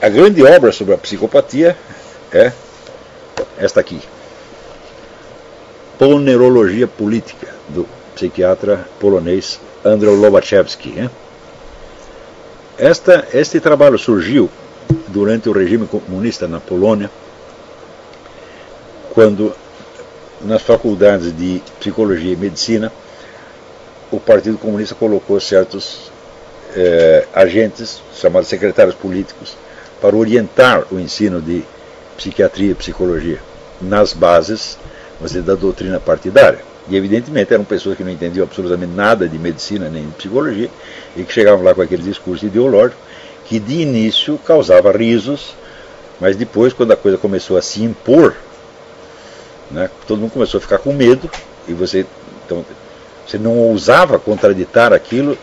A grande obra sobre a psicopatia é esta aqui, Ponerologia Política, do psiquiatra polonês Andrzej Lobachevsky. Este trabalho surgiu durante o regime comunista na Polônia, quando nas faculdades de psicologia e medicina o Partido Comunista colocou certos agentes, chamados secretários políticos, para orientar o ensino de psiquiatria e psicologia nas bases da doutrina partidária. E evidentemente eram pessoas que não entendiam absolutamente nada de medicina nem de psicologia e que chegavam lá com aquele discurso ideológico que de início causava risos, mas depois, quando a coisa começou a se impor, né, todo mundo começou a ficar com medo e você não ousava contraditar aquilo.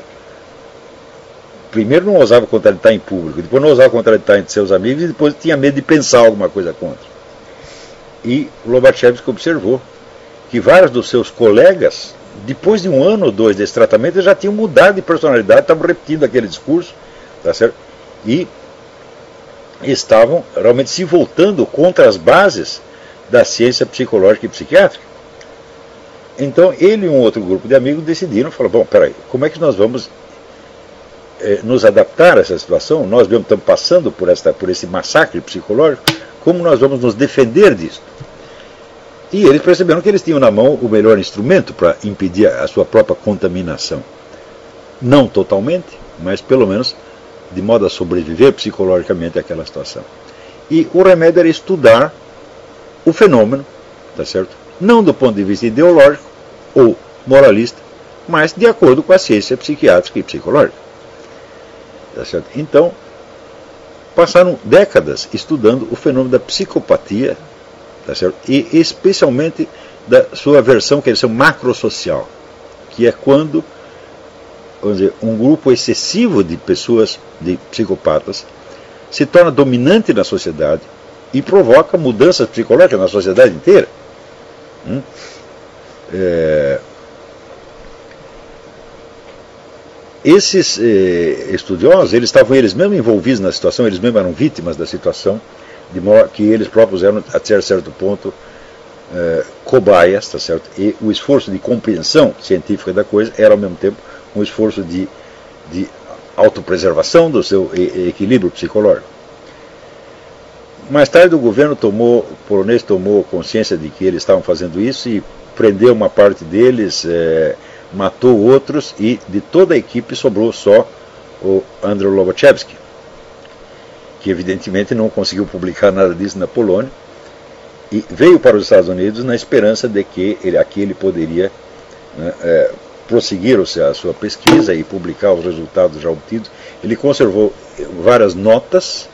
Primeiro não ousava contraditar em público, depois não ousava contraditar entre seus amigos e depois tinha medo de pensar alguma coisa contra. E Lobachevsky observou que vários dos seus colegas, depois de 1 ano ou 2 desse tratamento, já tinham mudado de personalidade, estavam repetindo aquele discurso, tá certo? E estavam realmente se voltando contra as bases da ciência psicológica e psiquiátrica. Então ele e um outro grupo de amigos decidiram, falaram, bom, peraí, como é que nós vamos nos adaptar a essa situação? Nós mesmo estamos passando por esse massacre psicológico, como nós vamos nos defender disso? E eles perceberam que eles tinham na mão o melhor instrumento para impedir a sua própria contaminação. Não totalmente, mas pelo menos de modo a sobreviver psicologicamente àquela situação. E o remédio era estudar o fenômeno, tá certo? Não do ponto de vista ideológico ou moralista, mas de acordo com a ciência psiquiátrica e psicológica. Tá certo? Então, passaram décadas estudando o fenômeno da psicopatia, tá certo? E especialmente da sua versão, que é a versão macrosocial, que é quando, vamos dizer, um grupo excessivo de pessoas, de psicopatas, se torna dominante na sociedade e provoca mudanças psicológicas na sociedade inteira. Esses estudiosos, eles estavam eles mesmos envolvidos na situação, eles mesmos eram vítimas da situação, de modo que eles próprios eram, até certo ponto, cobaias, tá certo? E o esforço de compreensão científica da coisa era, ao mesmo tempo, um esforço de autopreservação do seu equilíbrio psicológico. Mais tarde o governo polonês tomou consciência de que eles estavam fazendo isso e prendeu uma parte deles, matou outros, e de toda a equipe sobrou só o Andrzej Lobachevsky, que evidentemente não conseguiu publicar nada disso na Polônia, e veio para os Estados Unidos na esperança de que aqui ele poderia prosseguir a sua pesquisa e publicar os resultados já obtidos. Ele conservou várias notas,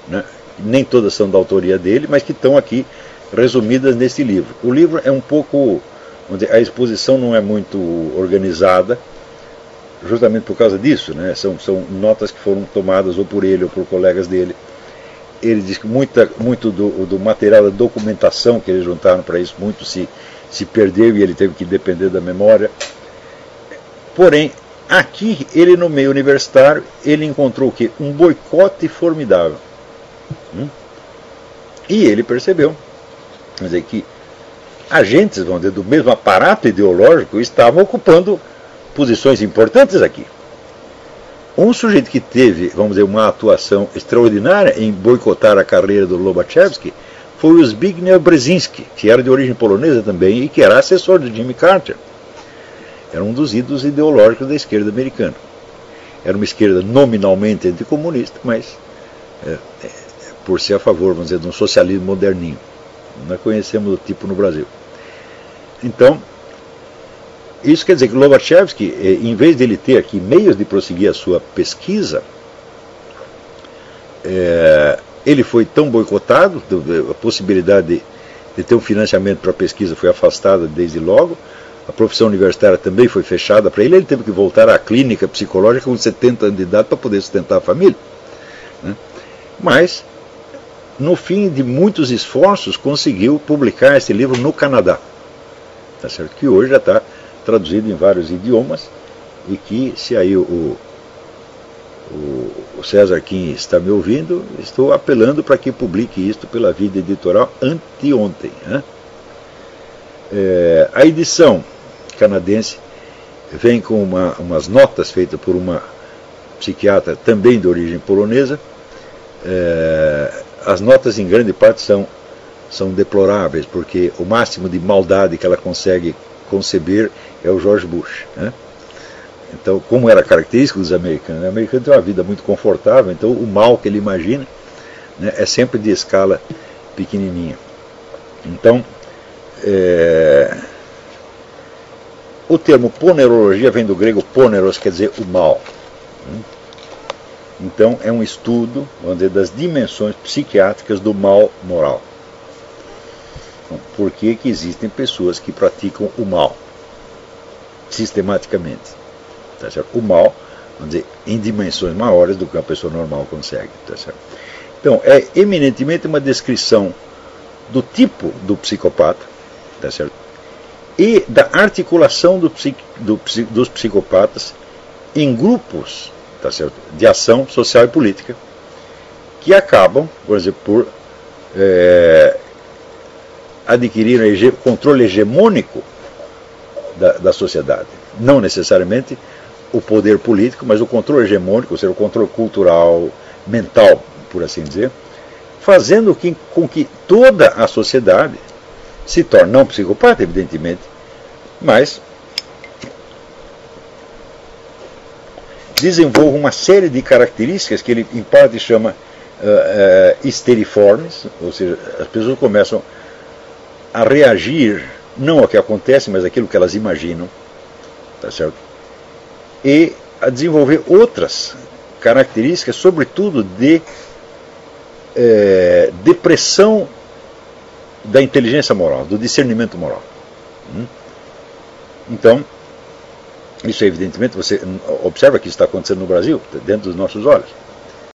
né, nem todas são da autoria dele, mas que estão aqui resumidas nesse livro. O livro é um pouco, vamos dizer, a exposição não é muito organizada, justamente por causa disso, né? São notas que foram tomadas ou por ele ou por colegas dele. Ele diz que muito do material da documentação que eles juntaram para isso, muito se perdeu e ele teve que depender da memória. Porém, aqui, ele no meio universitário, ele encontrou o quê? Um boicote formidável. E ele percebeu, quer dizer, que agentes, vamos dizer, do mesmo aparato ideológico estavam ocupando posições importantes aqui. Um sujeito que teve, vamos dizer, uma atuação extraordinária em boicotar a carreira do Lobachevsky foi o Zbigniew Brzezinski, que era de origem polonesa também e que era assessor de Jimmy Carter. Era um dos ídolos ideológicos da esquerda americana. Era uma esquerda nominalmente anticomunista, mas por ser a favor, vamos dizer, de um socialismo moderninho. Nós conhecemos o tipo no Brasil. Então, isso quer dizer que Lobachevsky, em vez de ele ter aqui meios de prosseguir a sua pesquisa, ele foi tão boicotado, a possibilidade de ter um financiamento para a pesquisa foi afastada desde logo, a profissão universitária também foi fechada para ele teve que voltar à clínica psicológica com 70 anos de idade para poder sustentar a família. Né? Mas, no fim de muitos esforços, conseguiu publicar esse livro no Canadá, tá certo? Que hoje já está traduzido em vários idiomas e que, se aí César Kim está me ouvindo, estou apelando para que publique isto pela Vida Editorial anteontem. Né? A edição canadense vem com umas notas feitas por uma psiquiatra também de origem polonesa. As notas em grande parte são deploráveis, porque o máximo de maldade que ela consegue conceber é o George Bush. Né? Então, como era característico dos americanos, o americano tem uma vida muito confortável, então o mal que ele imagina, né, é sempre de escala pequenininha. Então, o termo ponerologia vem do grego poneros, quer dizer o mal. Então, é um estudo, vamos dizer, das dimensões psiquiátricas do mal moral. Então, por que existem pessoas que praticam o mal sistematicamente? Tá certo? O mal, vamos dizer, em dimensões maiores do que uma pessoa normal consegue. Tá certo? Então, é eminentemente uma descrição do tipo do psicopata, tá certo? E da articulação dos psicopatas em grupos, tá certo, de ação social e política, que acabam, por exemplo, por adquirir controle hegemônico da sociedade. Não necessariamente o poder político, mas o controle hegemônico, ou seja, o controle cultural, mental, por assim dizer, fazendo com que toda a sociedade se torne, não psicopata, evidentemente, mas desenvolva uma série de características que ele, em parte, chama histeriformes, ou seja, as pessoas começam a reagir, não ao que acontece, mas àquilo que elas imaginam, tá certo? E a desenvolver outras características, sobretudo de depressão da inteligência moral, do discernimento moral. Então, isso evidentemente, você observa que isso está acontecendo no Brasil, dentro dos nossos olhos.